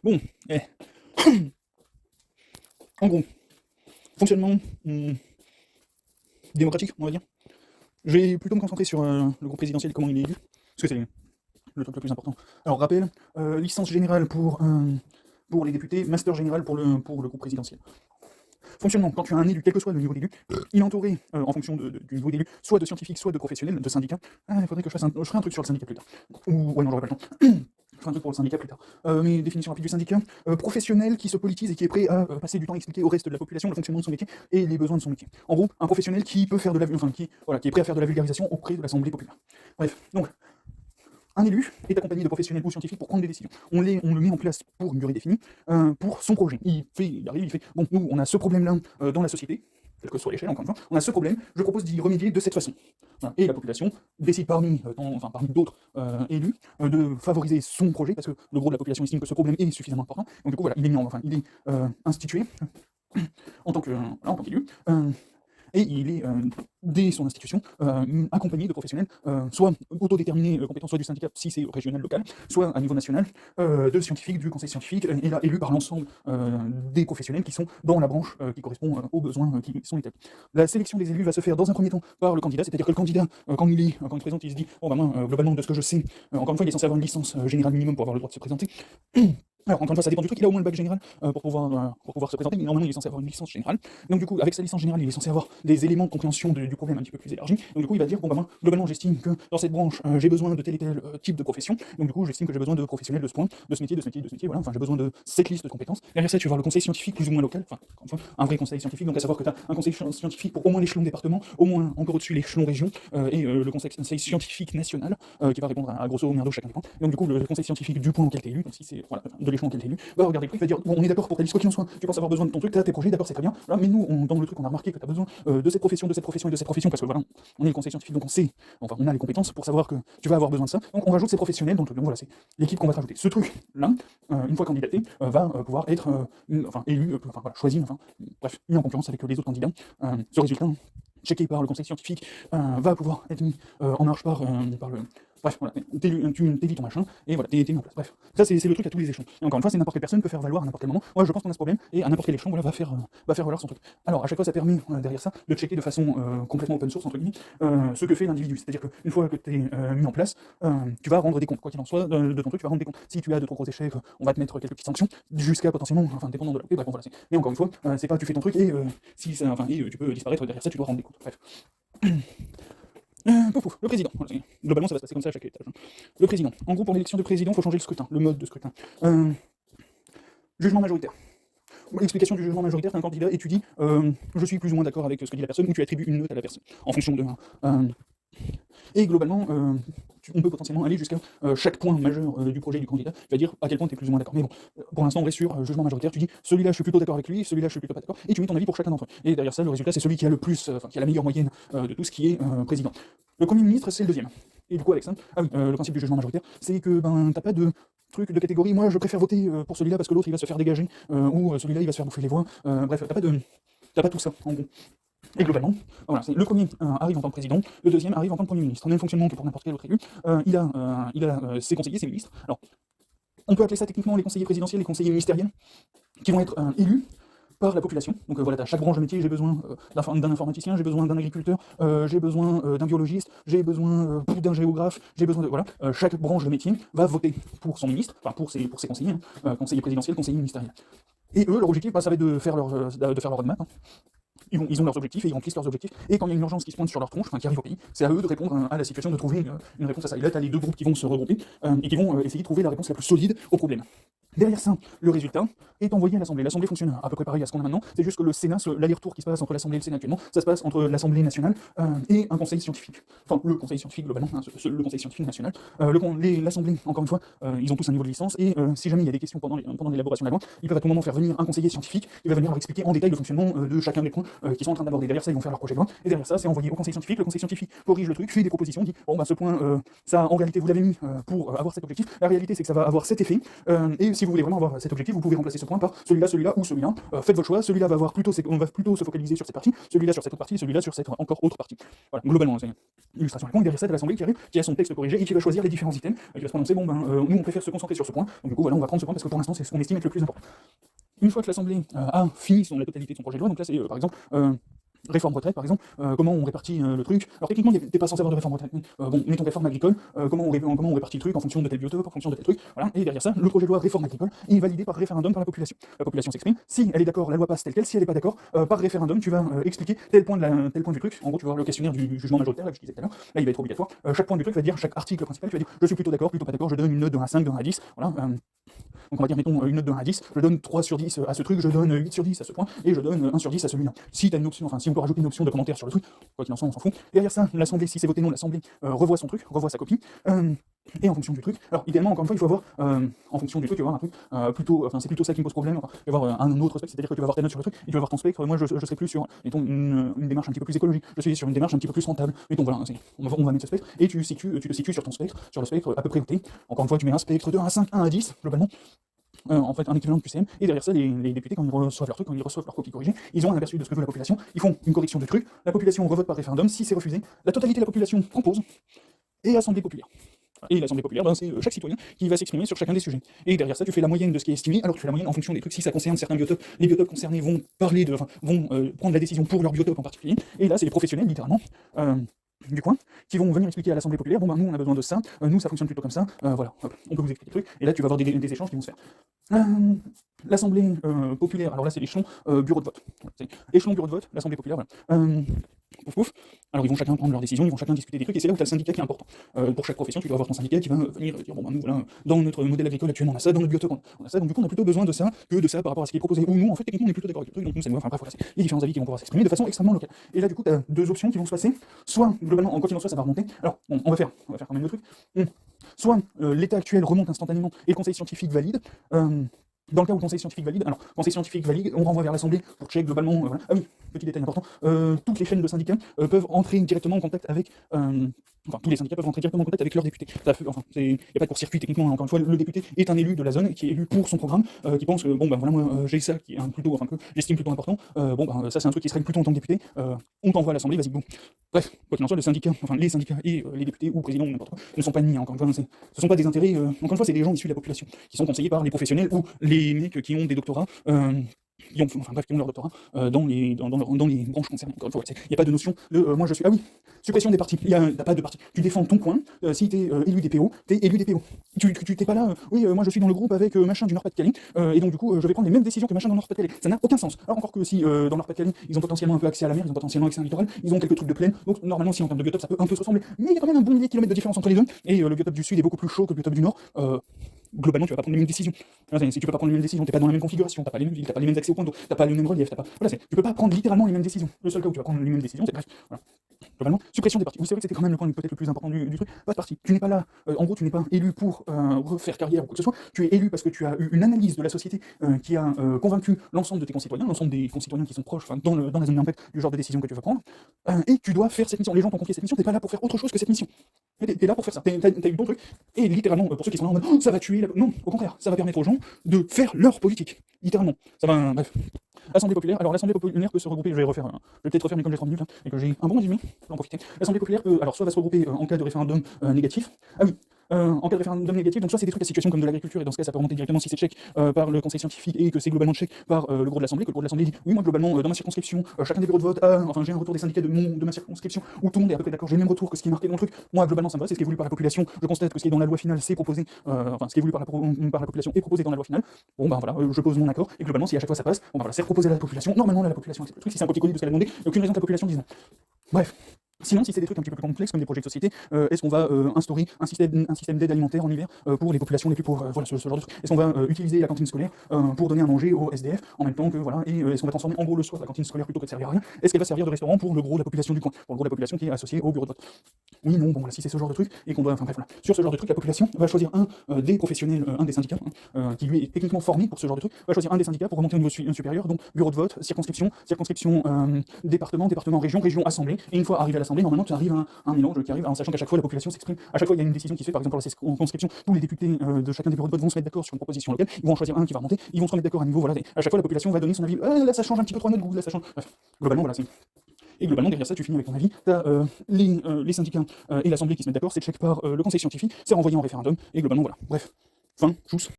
Bon, eh, en gros, fonctionnement démocratique, on va dire. Je vais plutôt me concentrer sur le groupe présidentiel et comment il est élu, parce que c'est le truc le plus important. Alors, rappel, licence générale pour les députés, master général pour le groupe présidentiel. Fonctionnement, quand tu as un élu, quel que soit le niveau d'élu, il est entouré, en fonction du niveau d'élu, soit de scientifiques, soit de professionnels, de syndicats. Ah, il faudrait que je ferai un truc sur le syndicat plus tard. Ou, ouais, non, j'aurai pas le temps. Je ferai un truc pour le syndicat plus tard. Mais définition rapide du syndicat, professionnel qui se politise et qui est prêt à passer du temps à expliquer au reste de la population le fonctionnement de son métier et les besoins de son métier. En gros, un professionnel qui peut faire de la, qui est prêt à faire de la vulgarisation auprès de l'Assemblée populaire. Bref, donc, un élu est accompagné de professionnels ou scientifiques pour prendre des décisions. On le met en place pour une durée définie, pour son projet. Il arrive, il fait, bon, nous, on a ce problème-là dans la société, quelle que soit l'échelle, encore une fois, on a ce problème, je propose d'y remédier de cette façon. Voilà. Et la population décide parmi d'autres élus, de favoriser son projet, parce que le gros de la population estime que ce problème est suffisamment important. Donc du coup, voilà, il est institué en tant qu'élu. Et il est, dès son institution, accompagné de professionnels, soit autodéterminés compétents, soit du syndicat, si c'est régional, local, soit à niveau national, de scientifiques, du conseil scientifique, et là élus par l'ensemble des professionnels qui sont dans la branche qui correspond aux besoins qui sont établis. La sélection des élus va se faire dans un premier temps par le candidat, c'est-à-dire que le candidat, quand il se présente, il se dit, bon bah moi, globalement, de ce que je sais, encore une fois, il est censé avoir une licence générale minimum pour avoir le droit de se présenter. Alors, encore une fois, ça dépend du truc, il a au moins le bac général pour pouvoir se présenter, mais normalement il est censé avoir une licence générale. Donc du coup, avec sa licence générale, il est censé avoir des éléments de compréhension du problème un petit peu plus élargis. Donc du coup, il va dire, bon bah moi, globalement, j'estime que dans cette branche, j'ai besoin de tel et tel type de profession. Donc du coup, j'estime que j'ai besoin de professionnels de ce point, de ce métier, voilà, enfin j'ai besoin de cette liste de compétences. Derrière ça, tu vas voir le conseil scientifique plus ou moins local, enfin, encore une fois, un vrai conseil scientifique, donc à savoir que tu as un conseil scientifique pour au moins l'échelon département, au moins encore au-dessus l'échelon région, et le conseil scientifique national, qui va répondre à grosso merdo chacun des points. Et donc du coup, le conseil scientifique du point auquel tu es élu, donc si c'est voilà, de l'échelon auquel tu es élu, va regarder le truc, va dire bon, on est d'accord pour telle liste, quoi qu'il en soit, tu penses avoir besoin de ton truc, tu as tes projets, d'accord, c'est très bien. Là, mais nous, dans le truc, on a remarqué que tu as besoin de cette profession et de cette profession, parce que voilà, on est le conseil scientifique, donc on sait, enfin, on a les compétences pour savoir que tu vas avoir besoin de ça. Donc on rajoute ces professionnels dans le truc. Donc voilà, c'est l'équipe qu'on va te rajouter. Ce truc-là, une fois candidaté, va pouvoir être élu, voilà, choisi, bref, mis en concurrence avec les autres candidats. Ce résultat, checké par le conseil scientifique, va pouvoir être mis en marche par le. Bref, voilà, tu t'élis ton machin, et voilà, t'es mis en place. Bref, ça c'est le truc à tous les échelons. Et encore une fois, c'est n'importe quelle personne peut faire valoir à n'importe quel moment. Moi, je pense qu'on a ce problème, et à n'importe quel échelon, voilà, va faire valoir son truc. Alors, à chaque fois, ça permet, derrière ça, de checker de façon complètement open source, entre guillemets, ce que fait l'individu. C'est-à-dire qu'une fois que t'es mis en place, tu vas rendre des comptes. Quoi qu'il en soit, de ton truc, tu vas rendre des comptes. Si tu as de trop gros échecs, on va te mettre quelques petites sanctions, jusqu'à potentiellement, dépendant de la. Bref, bon, voilà, mais encore une fois, c'est pas tu fais ton truc, et si ça, tu peux disparaître derrière ça, tu dois rendre des comptes. Bref. Le président. Globalement, ça va se passer comme ça à chaque étage. Le président. En gros, pour l'élection de président, il faut changer le scrutin, le mode de scrutin. Jugement majoritaire. L'explication du jugement majoritaire, qu'un candidat étudie, je suis plus ou moins d'accord avec ce que dit la personne, ou tu attribues une note à la personne, en fonction de. Et globalement, on peut potentiellement aller jusqu'à chaque point majeur du projet du candidat, tu vas dire à quel point tu es plus ou moins d'accord. Mais bon, pour l'instant, on reste sur jugement majoritaire, tu dis celui-là je suis plutôt d'accord avec lui, celui-là je suis plutôt pas d'accord, et tu mets ton avis pour chacun d'entre eux. Et derrière ça, le résultat, c'est celui qui a le plus, qui a la meilleure moyenne de tout ce qui est président. Le Premier ministre, c'est le deuxième. Et du coup, avec ça, le principe du jugement majoritaire, c'est que t'as pas de truc de catégorie, moi je préfère voter pour celui-là parce que l'autre il va se faire dégager, ou celui-là il va se faire bouffer les voix, bref, t'as pas tout ça, en gros. Et globalement, voilà, le premier arrive en tant que président, le deuxième arrive en tant que Premier ministre. Même fonctionnement que pour n'importe quel autre élu, il a ses conseillers, ses ministres. Alors, on peut appeler ça techniquement les conseillers présidentiels, les conseillers ministériels, qui vont être élus par la population. Donc voilà, tu as chaque branche de métier, j'ai besoin d'un informaticien, j'ai besoin d'un agriculteur, j'ai besoin d'un biologiste, j'ai besoin d'un géographe, j'ai besoin de. Voilà, chaque branche de métier va voter pour son ministre, enfin pour ses conseillers, conseillers présidentiels, conseillers ministériels. Et eux, leur objectif, ça va être de faire leur roadmap. Ils ont leurs objectifs et ils remplissent leurs objectifs. Et quand il y a une urgence qui se pointe sur leur tronche, qui arrive au pays, c'est à eux de répondre à la situation, de trouver une réponse à ça. Et là, tu as les deux groupes qui vont se regrouper et qui vont essayer de trouver la réponse la plus solide au problème. Derrière ça, le résultat est envoyé à l'Assemblée. L'Assemblée fonctionne à peu près pareil à ce qu'on a maintenant. C'est juste que le Sénat, l'aller-retour qui se passe entre l'Assemblée et le Sénat actuellement, ça se passe entre l'Assemblée nationale et un conseil scientifique. Enfin, le conseil scientifique globalement, le conseil scientifique national. L'Assemblée, encore une fois, ils ont tous un niveau de licence et si jamais il y a des questions pendant l'élaboration de la loi, ils peuvent à tout moment faire venir un conseiller scientifique qui va venir leur expliquer en détail le fonctionnement de chacun des points qu'ils sont en train d'aborder. Derrière ça, ils vont faire leur projet de loi et derrière ça, c'est envoyé au conseil scientifique. Le conseil scientifique corrige le truc, fait des propositions, dit bon bah ce point, ça en réalité vous l'avez mis pour avoir cet objectif. La réalité c'est que ça va avoir cet effet et si vous voulez vraiment avoir cet objectif, vous pouvez remplacer ce point par celui-là, celui-là ou celui-là. Faites votre choix, celui-là va avoir plutôt, on va plutôt se focaliser sur cette partie, celui-là sur cette autre partie, celui-là sur cette encore autre partie. Voilà, globalement, c'est une illustration. Et derrière ça, de l'assemblée qui arrive, qui a son texte corrigé et qui va choisir les différents items, qui va se prononcer, bon nous on préfère se concentrer sur ce point, donc du coup voilà, on va prendre ce point parce que pour l'instant c'est ce qu'on estime être le plus important. Une fois que l'assemblée a fini la totalité de son projet de loi, donc là c'est par exemple réforme retraite par exemple, comment on répartit le truc. Alors techniquement t'es pas censé avoir de réforme retraite, mais bon, mettons réforme agricole, comment on répartit le truc en fonction de tel biotope, en fonction de tel truc, voilà, et derrière ça, le projet de loi réforme agricole est validé par référendum par la population. La population s'exprime, si elle est d'accord, la loi passe telle quelle, si elle est pas d'accord, par référendum, tu vas expliquer tel point du truc, en gros tu vas voir le questionnaire du jugement majoritaire, là que je disais tout à l'heure, là il va être obligatoire, chaque point du truc va dire, chaque article principal, tu vas dire, je suis plutôt d'accord, plutôt pas d'accord, je donne une note de 1 à 5, de 1 à 10, voilà, donc on va dire, mettons, une note de 1 à 10, je donne 3 sur 10 à ce truc, je donne 8 sur 10 à ce point, et je donne 1 sur 10 à celui-là. Si tu as une option, enfin si on peut rajouter une option de commentaire sur le truc, quoi qu'il en soit, on s'en fout. Et derrière ça, l'Assemblée, si c'est voté non, l'Assemblée revoit son truc, revoit sa copie, et en fonction du truc, alors idéalement, encore une fois, il faut avoir, en fonction du truc, tu vas avoir un truc plutôt, enfin c'est plutôt ça qui me pose problème, tu vas avoir un autre spectre, c'est-à-dire que tu vas avoir tes notes sur le truc, et tu vas avoir ton spectre, moi je serai plus sur, mettons, une démarche un petit peu plus écologique, je suis sur une démarche un petit peu plus rentable, mettons, voilà, on va mettre ce spectre, et tu te situes sur ton spectre, sur le spectre à peu près voté, encore une fois, tu mets un spectre de 1 à 5, 1 à 10, globalement, en fait un équivalent de QCM, et derrière ça, les députés, quand ils reçoivent leur truc, quand ils reçoivent leur copie corrigée, ils ont un aperçu de ce que veut la population, ils font une correction de truc, la population revote par référendum, si c'est refusé, la totalité de la population propose, et assemblée populaire. Et l'assemblée populaire, c'est chaque citoyen qui va s'exprimer sur chacun des sujets. Et derrière ça, tu fais la moyenne de ce qui est estimé, alors tu fais la moyenne en fonction des trucs. Si ça concerne certains biotopes, les biotopes concernés vont prendre la décision pour leur biotope en particulier. Et là, c'est les professionnels, littéralement, du coin, qui vont venir expliquer à l'assemblée populaire, bon nous on a besoin de ça, nous ça fonctionne plutôt comme ça, voilà, hop, on peut vous expliquer le truc, et là tu vas avoir des échanges qui vont se faire. L'assemblée populaire, alors là c'est l'échelon bureau de vote. C'est échelon bureau de vote, l'assemblée populaire, voilà. Pouf pouf. Alors ils vont chacun prendre leurs décisions, ils vont chacun discuter des trucs, et c'est là où tu as le syndicat qui est important. Pour chaque profession, tu dois avoir ton syndicat qui va venir dire, bon nous voilà, dans notre modèle agricole actuellement on a ça, dans notre biotope on a ça, donc du coup on a plutôt besoin de ça que de ça par rapport à ce qui est proposé, ou nous en fait techniquement on est plutôt d'accord avec le truc, donc nous ça nous va, enfin bref voilà, c'est les différents avis qui vont pouvoir s'exprimer de façon extrêmement locale. Et là du coup tu as deux options qui vont se passer, soit globalement en quoi qu'il en soit ça va remonter, alors bon, on va faire quand même le truc, soit l'état actuel remonte instantanément et le conseil scientifique valide, dans le cas où le conseil scientifique valide, alors conseil scientifique valide, on renvoie vers l'assemblée pour check globalement, voilà. Ah oui, petit détail important, toutes les chaînes de syndicats peuvent entrer directement en contact avec, enfin tous les syndicats peuvent entrer directement en contact avec leurs députés. Enfin, il n'y a pas de court-circuit techniquement, encore une fois, le député est un élu de la zone qui est élu pour son programme, qui pense que bon ben voilà moi j'ai ça qui est plutôt, enfin que j'estime plutôt important, ça c'est un truc qui se règle plutôt en tant que député, on t'envoie à l'assemblée, vas-y bon. Bref, quoi qu'il en soit, les syndicats et les députés ou présidents ou n'importe quoi ne sont pas ennemis, encore une fois, ce sont pas des intérêts, encore une fois c'est des gens issus de la population, qui sont conseillés par les professionnels ou les mecs qui ont des doctorats, qui ont leur doctorat dans les branches concernées. Encore une fois, il n'y a pas de notion de moi je suis. Ah oui, suppression des partis. T'as pas de parti. Tu défends ton coin. Si t'es élu des PO, t'es élu des PO. Tu t'es pas là. Oui, moi je suis dans le groupe avec machin du Nord-Pas-de-Calais, et donc du coup je vais prendre les mêmes décisions que machin dans le Nord-Pas-de-Calais. Ça n'a aucun sens. Alors encore que si dans le Nord-Pas-de-Calais ils ont potentiellement un peu accès à la mer, ils ont potentiellement accès à un littoral, ils ont quelques trucs de plaine. Donc normalement si en termes de biotope ça peut un peu se ressembler, mais il y a quand même un bon millier de kilomètres de différence entre les deux. Et le biotope du Sud est beaucoup plus chaud que le biotope du Nord. Globalement, tu vas pas prendre les mêmes décisions. Si tu peux pas prendre les mêmes décisions, t'es pas dans la même configuration, t'as pas les mêmes villes, t'as pas les mêmes accès au point d'eau, t'as pas le même relief, tu peux pas prendre littéralement les mêmes décisions. Le seul cas où tu vas prendre les mêmes décisions, c'est bref. Voilà. Globalement, suppression des partis. Oui, c'est vrai que c'était quand même le point peut-être le plus important du truc. Pas de parti. Tu n'es pas là, en gros, tu n'es pas élu pour refaire carrière ou quoi que ce soit. Tu es élu parce que tu as eu une analyse de la société qui a convaincu l'ensemble de tes concitoyens, l'ensemble des concitoyens qui sont proches, dans la zone d'impact du genre de décision que tu vas prendre. Et tu dois faire cette mission. Les gens t'ont confié cette mission, t'es pas là pour faire autre chose que cette mission. T'es là pour faire ça. T'as eu ton truc. Et littéralement, pour ceux qui sont là en mode, ça va tuer. Non, au contraire, ça va permettre aux gens de faire leur politique. Littéralement. Ça va, bref. Assemblée populaire. Alors l'Assemblée populaire peut se regrouper, je vais peut-être refaire mes comme j'ai 30 minutes, et que j'ai un bon résumé, je vais en profiter. L'Assemblée populaire peut, alors soit va se regrouper en cas de référendum négatif. Ah oui. En cas de référendum négatif, donc soit c'est des trucs à situation comme de l'agriculture, et dans ce cas ça peut remonter directement si c'est check par le conseil scientifique et que c'est globalement check par le gros de l'Assemblée, que le gros de l'Assemblée dit oui moi globalement dans ma circonscription, chacun des bureaux de vote a, enfin j'ai un retour des syndicats de ma circonscription où tout le monde est à peu près d'accord, j'ai le même retour que ce qui est marqué dans le truc, moi globalement ça me va, c'est ce qui est voulu par la population, je constate que ce qui est dans la loi finale c'est proposé, ce qui est voulu par la population est proposé dans la loi finale, bon ben voilà, je pose mon accord, et globalement si à chaque fois ça passe, bon ben voilà, c'est proposé à la population, normalement là, la population accepte le truc, si c'est un copier-coller de ce qu'elle a demandé, aucune raison que la population dise non. Bref. Sinon, si c'est des trucs un petit peu plus complexes, comme des projets de société, est-ce qu'on va instaurer un système d'aide alimentaire en hiver pour les populations les plus pauvres, voilà, ce genre de truc. Est-ce qu'on va utiliser la cantine scolaire pour donner à manger aux SDF en même temps que, voilà, et est-ce qu'on va transformer en gros le soir la cantine scolaire plutôt que de servir à rien, est-ce qu'elle va servir de restaurant pour le gros de la population du coin, pour le gros de la population qui est associée au bureau de vote. Oui, non, bon, voilà, si c'est ce genre de truc, et qu'on doit, enfin bref, voilà. Sur ce genre de truc, la population va choisir un des professionnels, un des syndicats, qui lui est techniquement formé pour ce genre de truc, va choisir un des syndicats pour remonter au niveau supérieur, donc bureau de vote, circonscription, département, région, assemblée, et une fois arrivé à l'assemblée, l'Assemblée, normalement tu arrives à un mélange qui arrive en sachant qu'à chaque fois la population s'exprime, à chaque fois il y a une décision qui se fait, par exemple pour la circonscription, tous les députés de chacun des bureaux de vote vont se mettre d'accord sur une proposition locale, ils vont en choisir un qui va remonter, ils vont se remettre d'accord à niveau, voilà, et à chaque fois la population va donner son avis, là ça change un petit peu trop à notre goût, là ça change, bref, globalement voilà, c'est... Et globalement, derrière ça, tu finis avec ton avis, tu as les syndicats et l'Assemblée qui se mettent d'accord, c'est check par le conseil scientifique, c'est renvoyé en référendum, et globalement voilà. Bref, fin, tchuss.